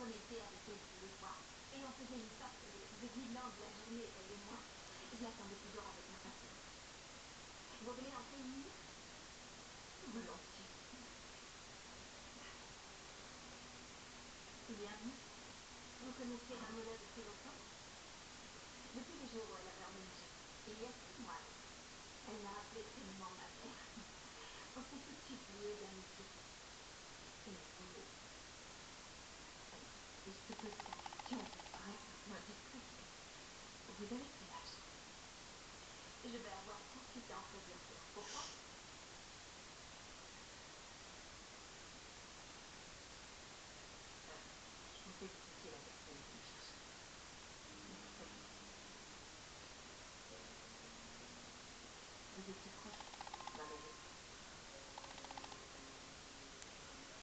prenait le thé avec elle tous les soirs. Et on faisait une sorte de bilan de la journée, elle et moi. Je l'attendais toujours avec impatience. Vous venez en réunir? Volontiers. Eh bien, vous connaissez Ramona depuis longtemps? Depuis le jour où elle avait emménagé. Il y a 6 mois. Elle m'a appelé tellement mal.